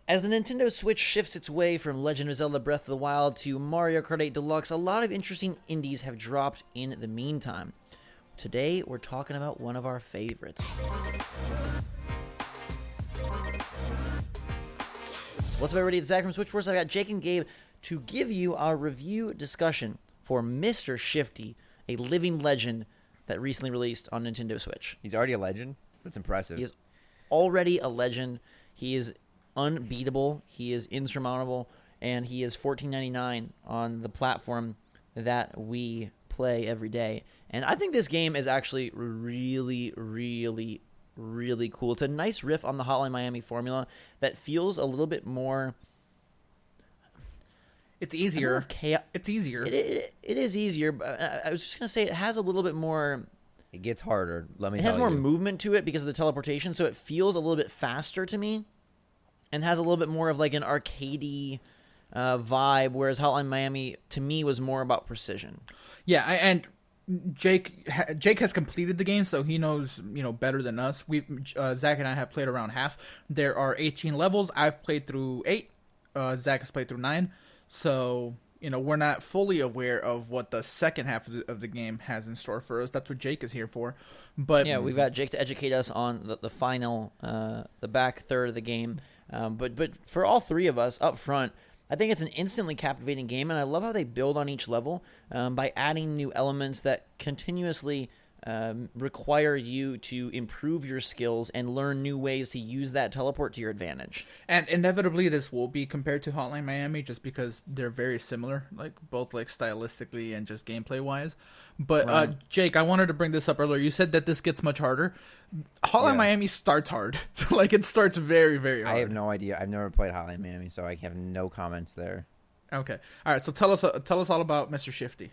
As the Nintendo Switch shifts its way from Legend of Zelda Breath of the Wild to Mario Kart 8 Deluxe, a lot of interesting indies have dropped in the meantime. Today, we're talking about one of our favorites. So what's up, everybody? It's Zach from Switchforce. I've got Jake and Gabe to give you our review discussion for Mr. Shifty, a living legend that recently released on Nintendo Switch. He's already a legend? That's impressive. He is already a legend. He is unbeatable. He is insurmountable. And he is $14.99 on the platform that we play every day. And I think this game is actually really, really, really cool. It's a nice riff on the Hotline Miami formula that feels a little bit more... It's easier. It's easier. It is easier, but I was just going to say it has a little bit more... It gets harder, let me tell you. It has more movement to it because of the teleportation, so it feels a little bit faster to me and has a little bit more of like an arcadey vibe, whereas Hotline Miami, to me, was more about precision. Yeah, and Jake has completed the game, so he knows better than us. Zach and I have played around half. There are 18 levels. I've played through 8. Zach has played through 9. So, we're not fully aware of what the second half of the game has in store for us. That's what Jake is here for. But yeah, we've got Jake to educate us on the final, the back third of the game. But for all three of us up front, I think it's an instantly captivating game, and I love how they build on each level by adding new elements that continuously require you to improve your skills and learn new ways to use that teleport to your advantage. And inevitably, this will be compared to Hotline Miami just because they're very similar, both stylistically and just gameplay wise. But right. Jake, I wanted to bring this up earlier. You said that this gets much harder. Hotline Miami starts hard. It starts very, very hard. I have no idea. I've never played Hotline Miami, so I have no comments there. Okay. All right. So tell us all about Mr. Shifty.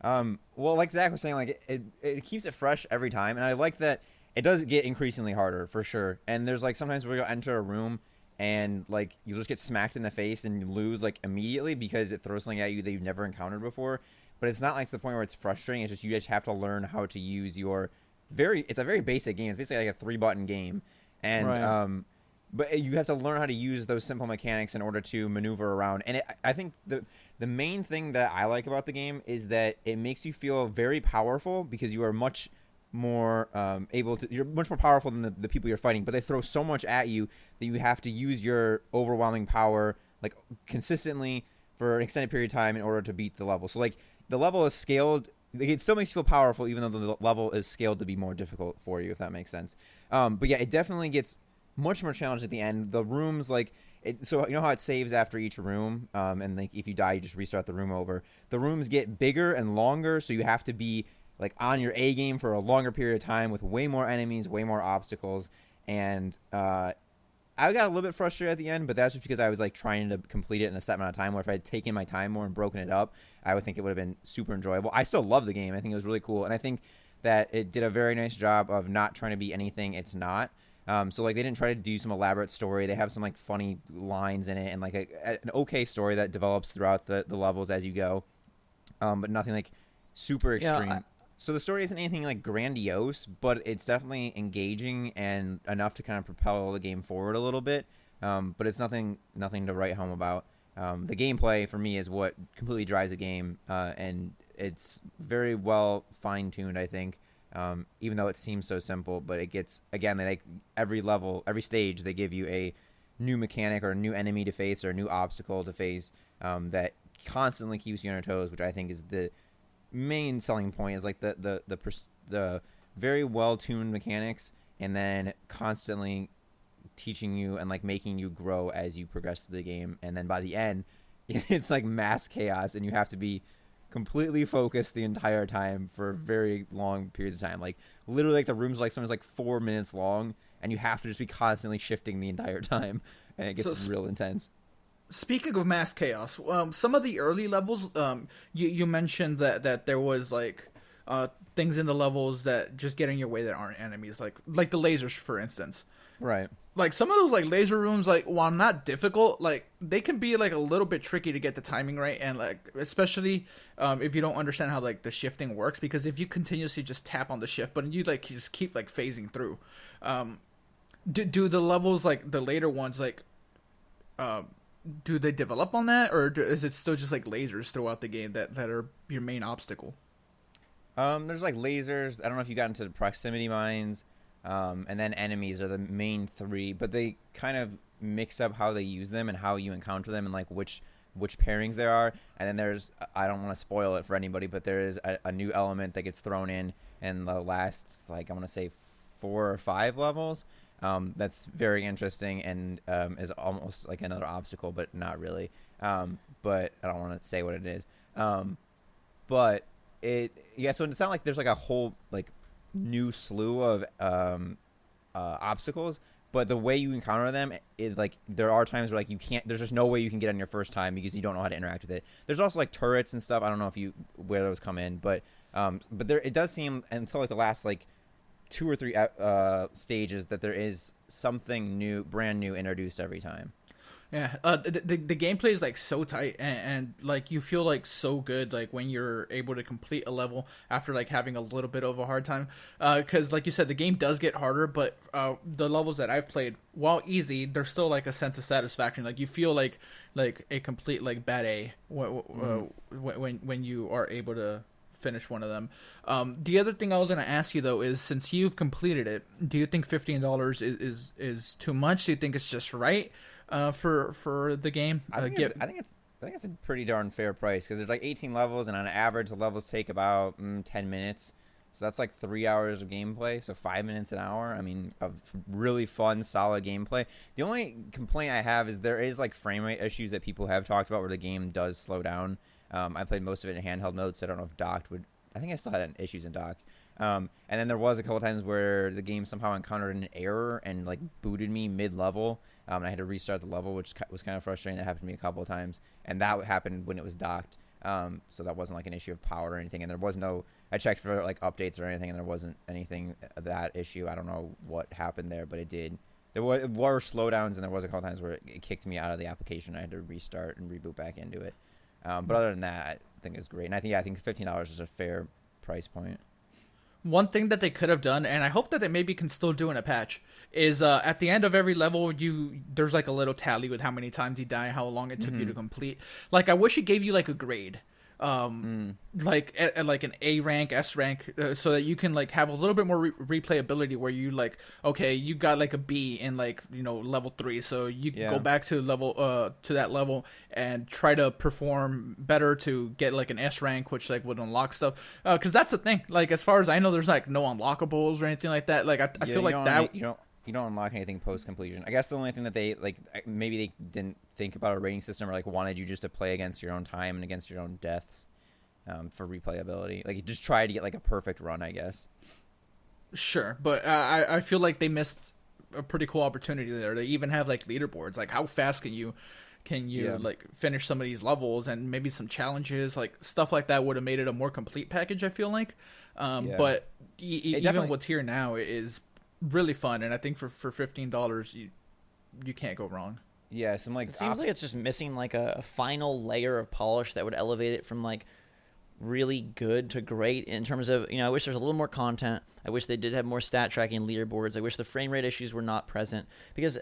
Well, like Zach was saying, it keeps it fresh every time, and I like that it does get increasingly harder for sure. And there's sometimes where you'll enter a room and you'll just get smacked in the face and you lose immediately because it throws something at you that you've never encountered before. But it's not to the point where it's frustrating. It's just you just have to learn how to use it's a very basic game. It's basically like a 3-button game, and right. But you have to learn how to use those simple mechanics in order to maneuver around. And I think the main thing that I like about the game is that it makes you feel very powerful because you are much more you're much more powerful than the people you're fighting. But they throw so much at you that you have to use your overwhelming power consistently for an extended period of time in order to beat the level. So the level is scaled. It still makes you feel powerful even though the level is scaled to be more difficult for you, if that makes sense. But yeah, it definitely gets much more challenging at the end. The rooms so you know how it saves after each room, and if you die, you just restart the room over. The rooms get bigger and longer, so you have to be on your A game for a longer period of time with way more enemies, way more obstacles, and I got a little bit frustrated at the end, but that's just because I was trying to complete it in a set amount of time. Where if I had taken my time more and broken it up, I would think it would have been super enjoyable. I still love the game. I think it was really cool, and I think that it did a very nice job of not trying to be anything it's not. So they didn't try to do some elaborate story. They have some funny lines in it and an okay story that develops throughout the levels as you go, but nothing super extreme. Yeah, so the story isn't anything grandiose, but it's definitely engaging and enough to kind of propel the game forward a little bit. But it's nothing to write home about. The gameplay for me is what completely drives the game, and it's very well fine-tuned, I think. Even though it seems so simple, but it gets, again, every level, every stage, they give you a new mechanic or a new enemy to face or a new obstacle to face that constantly keeps you on your toes, which I think is the main selling point. Is the very well tuned mechanics, and then constantly teaching you and making you grow as you progress through the game, and then by the end, it's mass chaos, and you have to be completely focused the entire time for very long periods of time. Literally the room's sometimes 4 minutes long, and you have to just be constantly shifting the entire time, and it gets real intense. Speaking of mass chaos, some of the early levels, you mentioned that there was things in the levels that just get in your way that aren't enemies, like the lasers, for instance. Right. Some of those laser rooms, while not difficult, they can be a little bit tricky to get the timing right, and especially if you don't understand how the shifting works, because if you continuously just tap on the shift button, you just keep phasing through. Do the levels the later ones do they develop on that, or is it still just like lasers throughout the game that are your main obstacle? There's like lasers. I don't know if you got into the proximity mines, and then enemies are the main three, but they kind of mix up how they use them and how you encounter them and like which pairings there are. And then there's, I don't want to spoil it for anybody, but there is a new element that gets thrown in the last, like, I want to say 4 or 5 levels. That's very interesting and is almost like another obstacle, but not really. But I don't want to say what it is. But so it's not like there's like a whole like new slew of obstacles, but the way you encounter them is like there are times where like you can't. There's just no way you can get on your first time because you don't know how to interact with it. There's also like turrets and stuff. I don't know where those come in, but there it does seem until like the last like 2 or 3 stages that there is something new, brand new introduced every time. Yeah, the gameplay is like so tight and like you feel like so good like when you're able to complete a level after like having a little bit of a hard time, because like you said, the game does get harder, but the levels that I've played, while easy, there's still like a sense of satisfaction. Like you feel like a complete like bad A when you are able to finish one of them. The other thing I was going to ask you though is, since you've completed it, do you think $15 is too much? Do you think it's just right for the game? I think it's a pretty darn fair price because there's like 18 levels, and on average the levels take about 10 minutes. So that's like 3 hours of gameplay. So 5 minutes an hour. I mean, of really fun, solid gameplay. The only complaint I have is there is like frame rate issues that people have talked about where the game does slow down. I played most of it in handheld mode, so I don't know if docked would. I think I still had issues in dock. And then there was a couple times where the game somehow encountered an error and like booted me mid-level. And I had to restart the level, which was kind of frustrating. That happened to me a couple of times, and that happened when it was docked. So that wasn't like an issue of power or anything. And there was no. I checked for like updates or anything, and there wasn't anything that issue. I don't know what happened there, but it did. There were slowdowns, and there was a couple times where it kicked me out of the application. I had to restart and reboot back into it. But other than that, I think it's great. And I think $15 is a fair price point. One thing that they could have done, and I hope that they maybe can still do in a patch, is at the end of every level, there's like a little tally with how many times you die, how long it took you to complete. Like, I wish it gave you like a grade. Like an A rank, S rank, so that you can like have a little bit more replayability, where you like, okay, you got like a B in like, level 3, so you go back to that level and try to perform better to get like an S rank, which like would unlock stuff. Because that's the thing, like as far as I know, there's like no unlockables or anything like that. Like I feel like that you don't unlock anything post completion. I guess the only thing that they like, maybe they didn't think about a rating system, or like wanted you just to play against your own time and against your own deaths, for replayability. Like you just try to get like a perfect run, I guess. Sure, but I feel like they missed a pretty cool opportunity there. They even have like leaderboards, like how fast can you like finish some of these levels, and maybe some challenges, like stuff like that would have made it a more complete package, I feel like. But even what's here now is really fun, and I think for $15 you can't go wrong. Yeah, some like it seems like it's just missing like a final layer of polish that would elevate it from like really good to great in terms of, I wish there's a little more content. I wish they did have more stat tracking leaderboards. I wish the frame rate issues were not present, because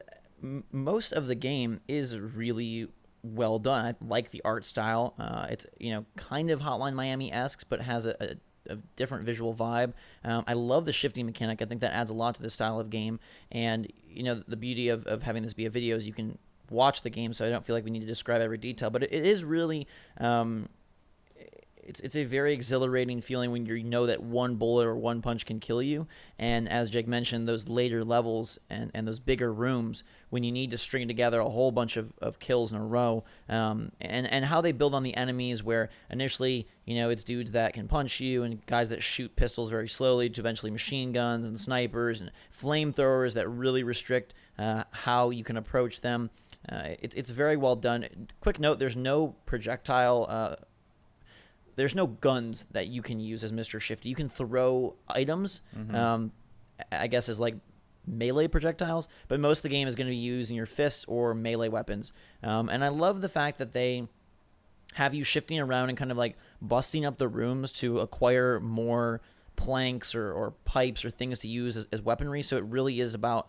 most of the game is really well done. I like the art style. It's kind of Hotline Miami-esque, but has a different visual vibe. I love the shifting mechanic. I think that adds a lot to this style of game. And the beauty of having this be a video is you can watch the game, so I don't feel like we need to describe every detail. But it is really it's a very exhilarating feeling when you know that one bullet or one punch can kill you. And as Jake mentioned, those later levels and those bigger rooms, when you need to string together a whole bunch of kills in a row, and how they build on the enemies, where initially, it's dudes that can punch you and guys that shoot pistols very slowly, to eventually machine guns and snipers and flamethrowers that really restrict how you can approach them. It's very well done. Quick note, there's no projectile there's no guns that you can use as Mr. Shifty. You can throw items, I guess, as like melee projectiles, but most of the game is going to be using your fists or melee weapons. And I love the fact that they have you shifting around and kind of like busting up the rooms to acquire more planks or pipes or things to use as weaponry. So it really is about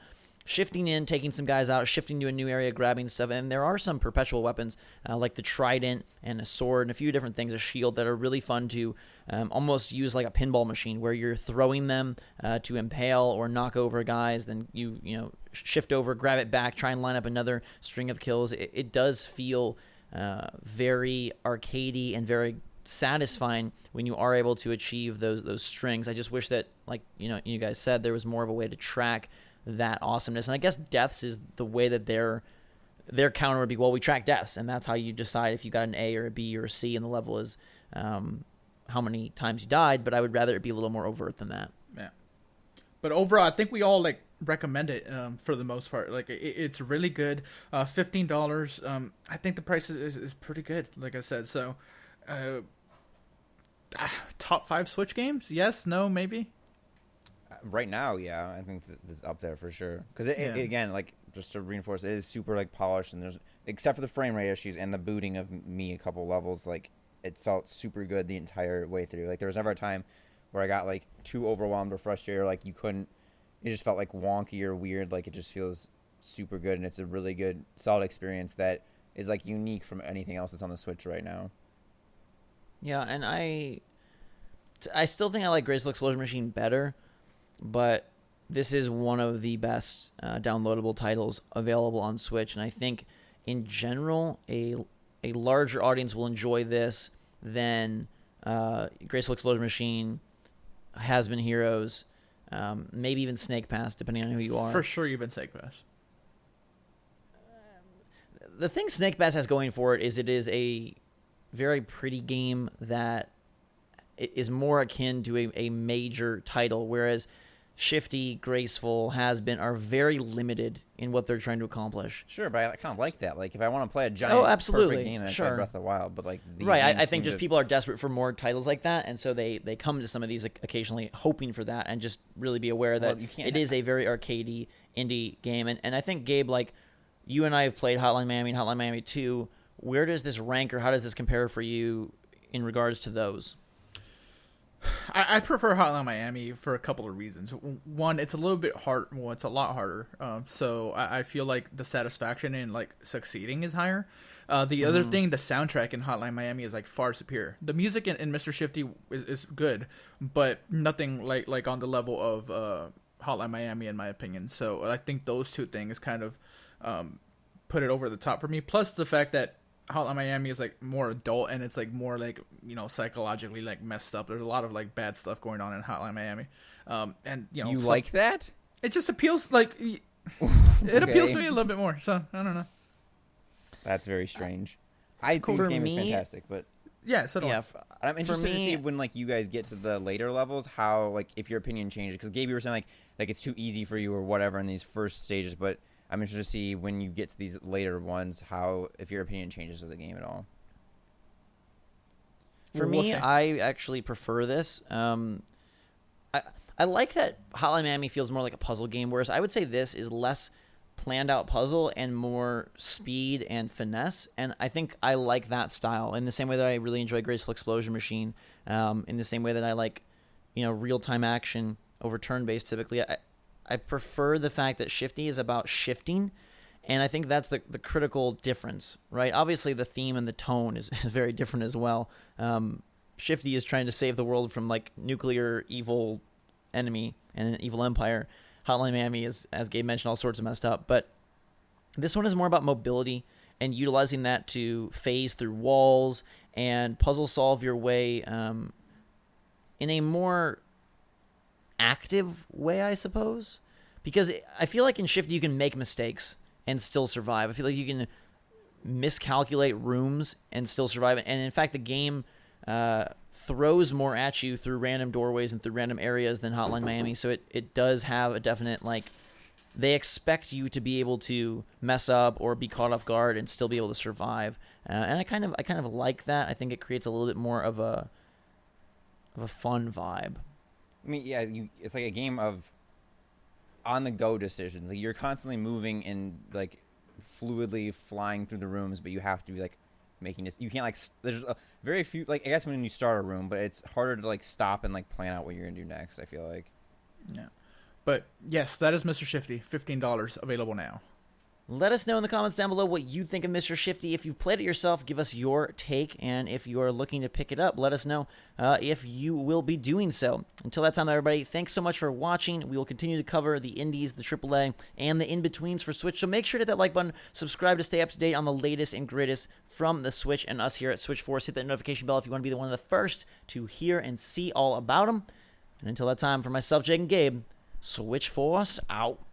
shifting in, taking some guys out, shifting to a new area, grabbing stuff. And there are some perpetual weapons like the trident and a sword and a few different things, a shield, that are really fun to almost use like a pinball machine, where you're throwing them to impale or knock over guys. Then you shift over, grab it back, try and line up another string of kills. It does feel very arcadey and very satisfying when you are able to achieve those strings. I just wish that, like you guys said, there was more of a way to track that awesomeness. And I guess deaths is the way that their counter would be, well, we track deaths, and that's how you decide if you got an A or a B or a C, and the level is how many times you died. But I would rather it be a little more overt than that. Yeah. But overall, I think we all recommend it for the most part. It's really good. $15. I think the price is pretty good, like I said. So top 5 Switch games? Yes, no, maybe? Right now, yeah, I think it's up there for sure. Because again, like, just to reinforce, it is super like polished, and there's, except for the frame rate issues and the booting of me a couple levels, like, it felt super good the entire way through. Like, there was never a time where I got like too overwhelmed or frustrated, or like it just felt like wonky or weird. Like, it just feels super good, and it's a really good, solid experience that is like unique from anything else that's on the Switch right now. Yeah, and I still think I like Graceful Explosion Machine better, but this is one of the best downloadable titles available on Switch, and I think in general a larger audience will enjoy this than Graceful Explosion Machine, Has Been Heroes, maybe even Snake Pass, depending on who you are. For sure, even Snake Pass. The thing Snake Pass has going for it is a very pretty game that is more akin to a major title, whereas Shifty, Graceful, Has Been are very limited in what they're trying to accomplish. Sure, but I kind of like that. Like, if I want to play a giant perfect game, I try Breath of the Wild. But like, right, I think just people are desperate for more titles like that, and so they come to some of these occasionally hoping for that, and just really be aware that it is a very arcadey indie game. And I think, Gabe, like, you and I have played Hotline Miami and Hotline Miami 2. Where does this rank, or how does this compare for you in regards to those? I prefer Hotline Miami for a couple of reasons. One, it's a little bit hard. Well, it's a lot harder. So I feel like the satisfaction in like succeeding is higher. The other thing, the soundtrack in Hotline Miami is like far superior. The music in Mr Shifty is good, but nothing like on the level of Hotline Miami, in my opinion. So I think those two things kind of put it over the top for me. Plus the fact that Hotline Miami is like more adult, and it's like more like, psychologically like messed up. There's a lot of like bad stuff going on in Hotline Miami, and you like that? It just appeals it appeals to me a little bit more. So I don't know. That's very strange. I think this game is fantastic, but yeah, so I'm interested to see when like you guys get to the later levels, how like if your opinion changes. Because Gabe, you were saying like it's too easy for you or whatever in these first stages, but I'm interested to see when you get to these later ones, if your opinion changes of the game at all. For me, I actually prefer this. I like that Hotline Miami feels more like a puzzle game, whereas I would say this is less planned out puzzle and more speed and finesse. And I think I like that style in the same way that I really enjoy Graceful Explosion Machine, in the same way that I like, real-time action over turn-based typically. I prefer the fact that Shifty is about shifting, and I think that's the critical difference, right? Obviously, the theme and the tone is very different as well. Shifty is trying to save the world from, like, nuclear evil enemy and an evil empire. Hotline Miami is, as Gabe mentioned, all sorts of messed up. But this one is more about mobility and utilizing that to phase through walls and puzzle solve your way in a more active way, I suppose, because I feel like in Shift you can make mistakes and still survive. I feel like you can miscalculate rooms and still survive, and in fact the game throws more at you through random doorways and through random areas than Hotline Miami. So it does have a definite, like, they expect you to be able to mess up or be caught off guard and still be able to survive, and I kind of like that. I think it creates a little bit more of a fun vibe. I mean, yeah, it's like a game of on-the-go decisions. Like, you're constantly moving and like fluidly flying through the rooms, but you have to be like making this. You can't like. There's a very few. Like, I guess when you start a room, but it's harder to like stop and like plan out what you're gonna do next. I feel like. Yeah, But yes, that is Mr. Shifty. $15 available now. Let us know in the comments down below what you think of Mr. Shifty. If you've played it yourself, give us your take. And if you are looking to pick it up, let us know if you will be doing so. Until that time, everybody, thanks so much for watching. We will continue to cover the indies, the AAA, and the in-betweens for Switch. So make sure to hit that like button, subscribe to stay up to date on the latest and greatest from the Switch and us here at Switch Force. Hit that notification bell if you want to be one of the first to hear and see all about them. And until that time, for myself, Jake, and Gabe, Switch Force out.